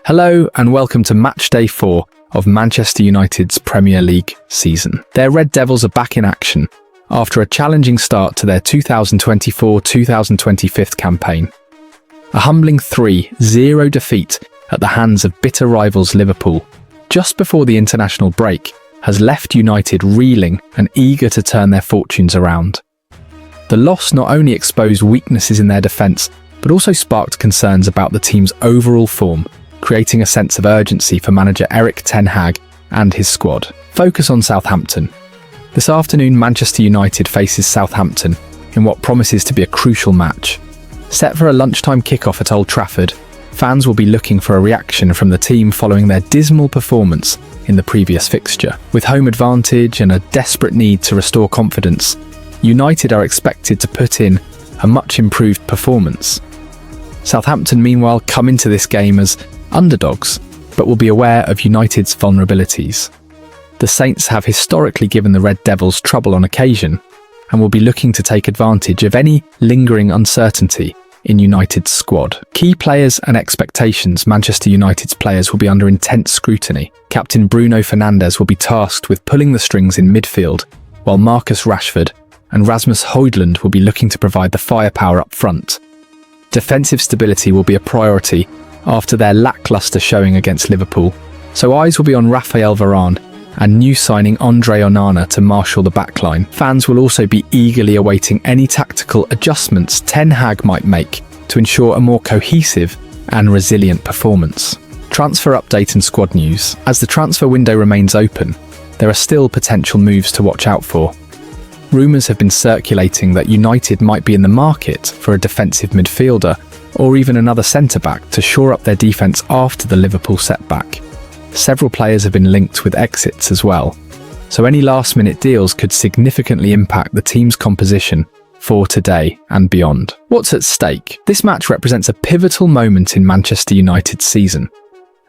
Hello and welcome to match day 4 of Manchester United's Premier League season. Their Red Devils are back in action after a challenging start to their 2024-2025 campaign. A humbling 3-0 defeat at the hands of bitter rivals Liverpool just before the international break has left United reeling and eager to turn their fortunes around. The loss not only exposed weaknesses in their defence, but also sparked concerns about the team's overall form, creating a sense of urgency for manager Erik Ten Hag and his squad. Focus on Southampton. This afternoon, Manchester United faces Southampton in what promises to be a crucial match. Set for a lunchtime kickoff at Old Trafford, fans will be looking for a reaction from the team following their dismal performance in the previous fixture. With home advantage and a desperate need to restore confidence, United are expected to put in a much improved performance. Southampton, meanwhile, come into this game as underdogs, but will be aware of United's vulnerabilities. The Saints have historically given the Red Devils trouble on occasion and will be looking to take advantage of any lingering uncertainty in United's squad. Key players and expectations. Manchester United's players will be under intense scrutiny. Captain Bruno Fernandes will be tasked with pulling the strings in midfield, while Marcus Rashford and Rasmus Højlund will be looking to provide the firepower up front. Defensive stability will be a priority after their lacklustre showing against Liverpool, so eyes will be on Raphael Varane and new signing Andre Onana to marshal the backline. Fans will also be eagerly awaiting any tactical adjustments Ten Hag might make to ensure a more cohesive and resilient performance. Transfer update and squad news. As the transfer window remains open, there are still potential moves to watch out for. Rumours have been circulating that United might be in the market for a defensive midfielder or even another centre-back to shore up their defence after the Liverpool setback. Several players have been linked with exits as well, so any last-minute deals could significantly impact the team's composition for today and beyond. What's at stake? This match represents a pivotal moment in Manchester United's season.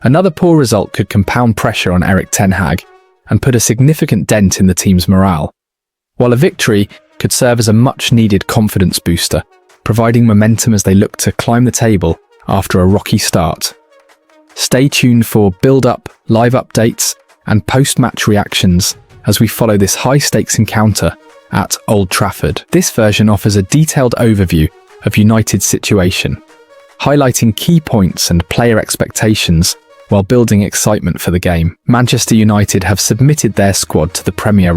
Another poor result could compound pressure on Erik Ten Hag and put a significant dent in the team's morale, while a victory could serve as a much-needed confidence booster, providing momentum as they look to climb the table after a rocky start. Stay tuned for build-up, live updates, and post-match reactions as we follow this high-stakes encounter at Old Trafford. This version offers a detailed overview of United's situation, highlighting key points and player expectations while building excitement for the game. Manchester United have submitted their squad to the Premier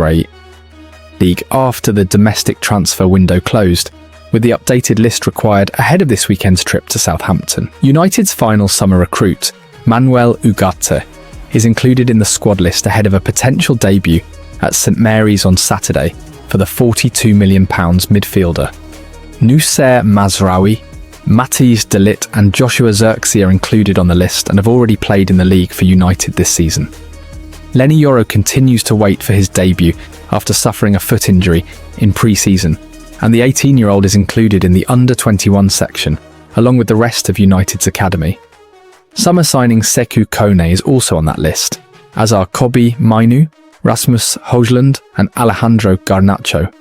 League after the domestic transfer window closed, with the updated list required ahead of this weekend's trip to Southampton. United's final summer recruit, Manuel Ugarte, is included in the squad list ahead of a potential debut at St Mary's on Saturday for the £42 million midfielder. Noussair Mazraoui, Matthijs de Ligt and Joshua Zirkzee are included on the list and have already played in the league for United this season. Lenny Yoro continues to wait for his debut after suffering a foot injury in pre-season, and the 18-year-old is included in the under-21 section, along with the rest of United's academy. Summer signing Sekou Kone is also on that list, as are Kobbie Mainoo, Rasmus Højlund and Alejandro Garnacho.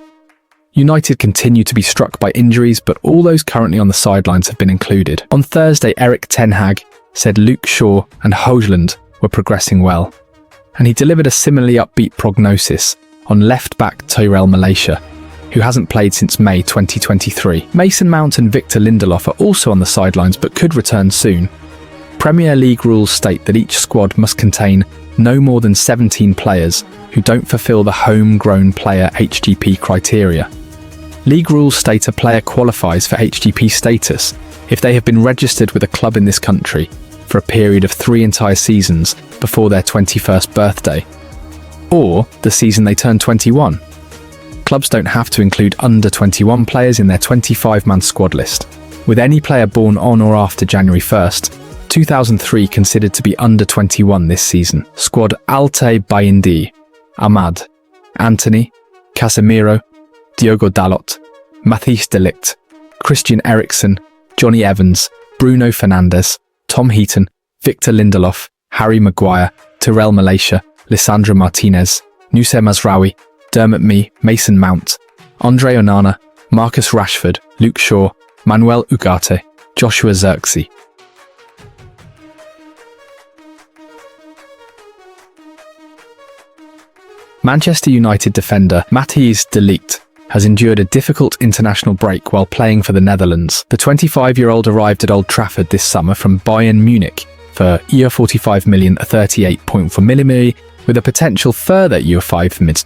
United continue to be struck by injuries, but all those currently on the sidelines have been included. On Thursday, Erik Ten Hag said Luke Shaw and Højlund were progressing well, and he delivered a similarly upbeat prognosis on left-back Tyrell Malacia, who hasn't played since May 2023. Mason Mount and Victor Lindelof are also on the sidelines but could return soon. Premier League rules state that each squad must contain no more than 17 players who don't fulfill the homegrown player HGP criteria. League rules state a player qualifies for HGP status if they have been registered with a club in this country for a period of 3 entire seasons before their 21st birthday, or the season they turn 21. Clubs don't have to include under-21 players in their 25-man squad list, with any player born on or after January 1st, 2003 considered to be under-21 this season. Squad: Altay Bayindi, Ahmad, Antony, Casemiro, Diogo Dalot, Matthijs de Ligt, Christian Eriksen, Johnny Evans, Bruno Fernandes, Tom Heaton, Victor Lindelof, Harry Maguire, Tyrell Malacia, Lisandro Martinez, Noussair Mazraoui, Dermot Mee, Mason Mount, Andre Onana, Marcus Rashford, Luke Shaw, Manuel Ugarte, Joshua Zirkzee. Manchester United defender Matthijs de Ligt has endured a difficult international break while playing for the Netherlands. The 25-year-old arrived at Old Trafford this summer from Bayern Munich for €45 million 38.4 million, with a potential further €5 million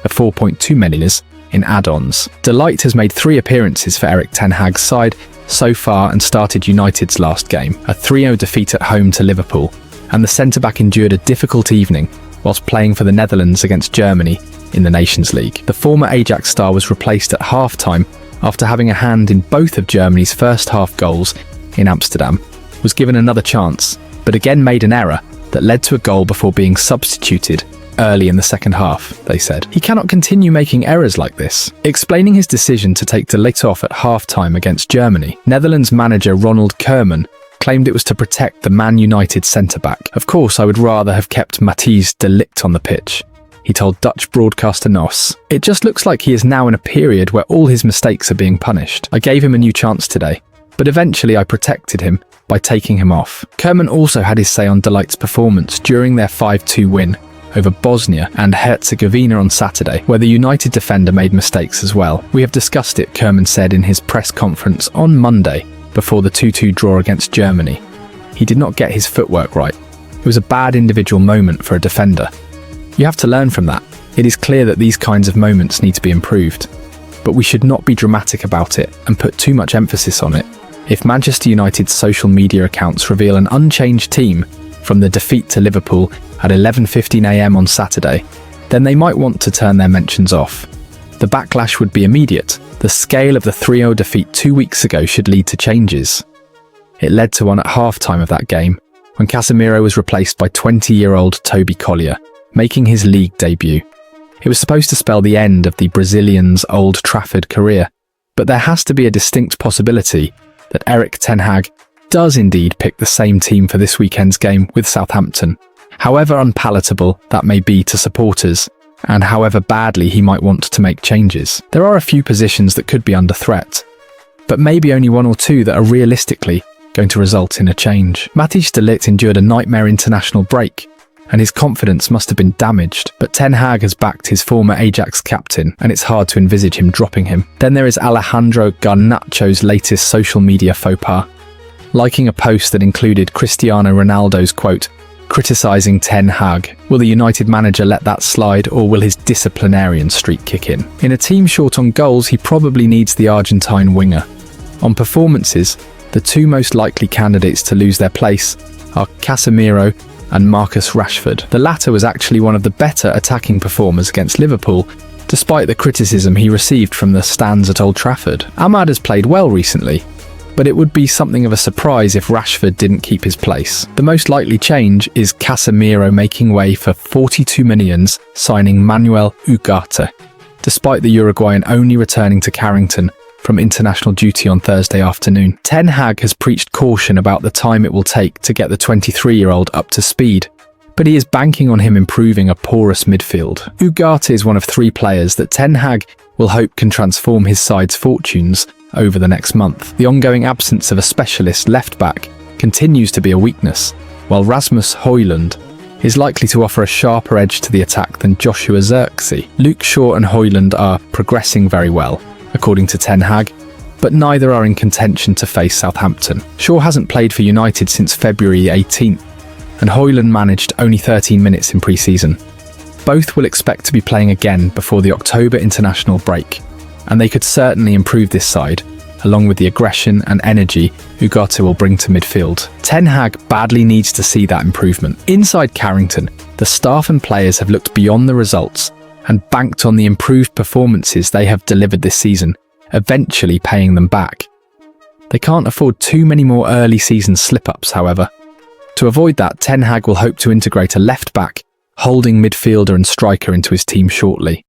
of 4.2 million in add-ons. De Ligt has made 3 appearances for Erik ten Hag's side so far and started United's last game, a 3-0 defeat at home to Liverpool, and the centre-back endured a difficult evening whilst playing for the Netherlands against Germany in the Nations League. The former Ajax star was replaced at half-time after having a hand in both of Germany's first-half goals in Amsterdam, was given another chance, but again made an error that led to a goal before being substituted early in the second half, they said. He cannot continue making errors like this. Explaining his decision to take De Ligt off at half-time against Germany, Netherlands manager Ronald Koeman claimed it was to protect the Man United centre-back. "Of course, I would rather have kept Matthijs de Ligt on the pitch," he told Dutch broadcaster NOS. "It just looks like he is now in a period where all his mistakes are being punished. I gave him a new chance today, but eventually I protected him by taking him off." Koeman also had his say on De Ligt's performance during their 5-2 win over Bosnia and Herzegovina on Saturday, where the United defender made mistakes as well. "We have discussed it," Koeman said in his press conference on Monday before the 2-2 draw against Germany. "He did not get his footwork right. It was a bad individual moment for a defender. You have to learn from that. It is clear that these kinds of moments need to be improved. But we should not be dramatic about it and put too much emphasis on it. If Manchester United's social media accounts reveal an unchanged team from the defeat to Liverpool at 11:15 AM on Saturday, then they might want to turn their mentions off. The backlash would be immediate. The scale of the 3-0 defeat 2 weeks ago should lead to changes." It led to one at half-time of that game, when Casemiro was replaced by 20-year-old Toby Collier, making his league debut. It was supposed to spell the end of the Brazilian's Old Trafford career, but there has to be a distinct possibility that Erik ten Hag does indeed pick the same team for this weekend's game with Southampton, however unpalatable that may be to supporters, and however badly he might want to make changes. There are a few positions that could be under threat, but maybe only 1 or 2 that are realistically going to result in a change. Matthijs de Ligt endured a nightmare international break, and his confidence must have been damaged, but ten Hag has backed his former Ajax captain, and it's hard to envisage him dropping him. Then there is Alejandro Garnacho's latest social media faux pas, liking a post that included Cristiano Ronaldo's quote, criticising ten Hag. Will the United manager let that slide, or will his disciplinarian streak kick in? In a team short on goals, he probably needs the Argentine winger. On performances, the 2 most likely candidates to lose their place are Casemiro and Marcus Rashford. The latter was actually one of the better attacking performers against Liverpool, despite the criticism he received from the stands at Old Trafford. Ahmad has played well recently, but it would be something of a surprise if Rashford didn't keep his place. The most likely change is Casemiro making way for 42 million, signing Manuel Ugarte, despite the Uruguayan only returning to Carrington from international duty on Thursday afternoon. Ten Hag has preached caution about the time it will take to get the 23-year-old up to speed, but he is banking on him improving a porous midfield. Ugarte is one of 3 players that Ten Hag will hope can transform his side's fortunes over the next month. The ongoing absence of a specialist left-back continues to be a weakness, while Rasmus Højlund is likely to offer a sharper edge to the attack than Joshua Zirkzee. Luke Shaw and Højlund are progressing very well, according to Ten Hag, but neither are in contention to face Southampton. Shaw hasn't played for United since February 18th, and Højlund managed only 13 minutes in pre-season. Both will expect to be playing again before the October international break, and they could certainly improve this side, along with the aggression and energy Ugarte will bring to midfield. Ten Hag badly needs to see that improvement. Inside Carrington, the staff and players have looked beyond the results and banked on the improved performances they have delivered this season, eventually paying them back. They can't afford too many more early season slip-ups, however. To avoid that, Ten Hag will hope to integrate a left-back, holding midfielder and striker into his team shortly.